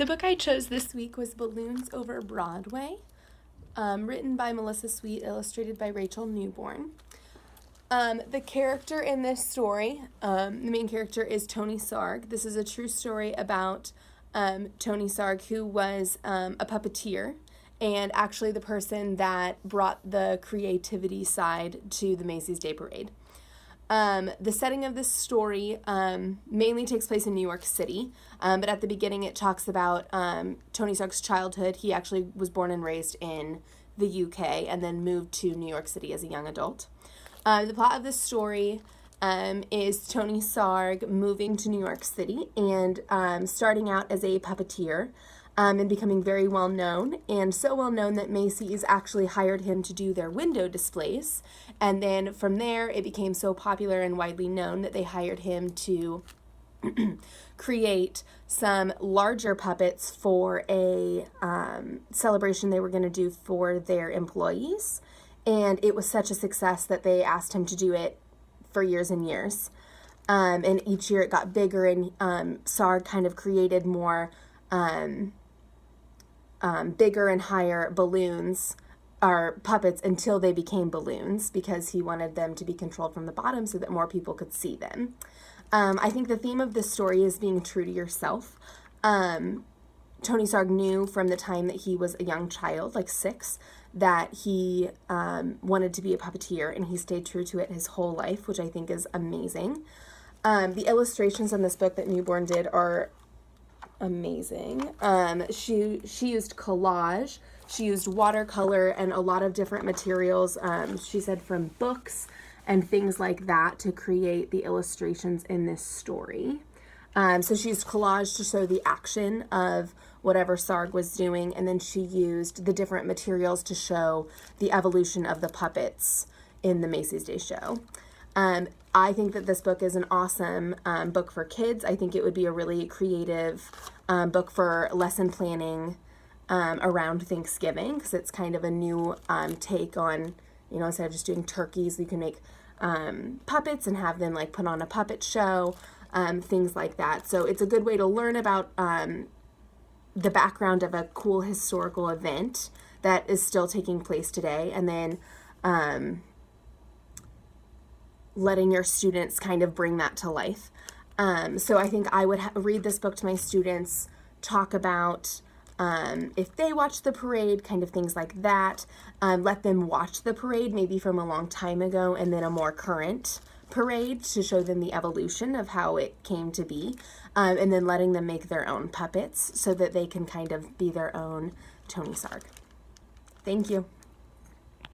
The book I chose this week was Balloons Over Broadway, written by Melissa Sweet, illustrated by Rachel Newborn. The character in this story, the main character is Tony Sarg. This is a true story about Tony Sarg, who was a puppeteer and actually the person that brought the creativity side to the Macy's Day Parade. The setting of this story mainly takes place in New York City, but at the beginning it talks about Tony Stark's childhood. He actually was born and raised in the UK and then moved to New York City as a young adult. The plot of this story is Tony Sarg moving to New York City and starting out as a puppeteer and becoming very well known, and so well known that Macy's actually hired him to do their window displays. And then from there, it became so popular and widely known that they hired him to create some larger puppets for a celebration they were going to do for their employees. And it was such a success that they asked him to do it for years and years. And each year it got bigger, and Sarg kind of created more bigger and higher balloons or puppets until they became balloons, because he wanted them to be controlled from the bottom so that more people could see them. I think the theme of this story is being true to yourself. Tony Sarg knew from the time that he was a young child, like 6, that he wanted to be a puppeteer, and he stayed true to it his whole life, which I think is amazing. The illustrations in this book that Newborn did are amazing. She used collage, she used watercolor and a lot of different materials, she said from books and things like that to create the illustrations in this story. So she used collage to show the action of whatever Sarg was doing, and then she used the different materials to show the evolution of the puppets in the Macy's Day Show. I think that this book is an awesome book for kids. I think it would be a really creative book for lesson planning around Thanksgiving, because it's kind of a new take on, instead of just doing turkeys, you can make puppets and have them like put on a puppet show, things like that. So it's a good way to learn about the background of a cool historical event that is still taking place today, and then letting your students kind of bring that to life. So I think I would read this book to my students, talk about if they watch the parade, kind of things like that. Let them watch the parade maybe from a long time ago and then a more current parade to show them the evolution of how it came to be, and then letting them make their own puppets so that they can kind of be their own Tony Sarg. Thank you.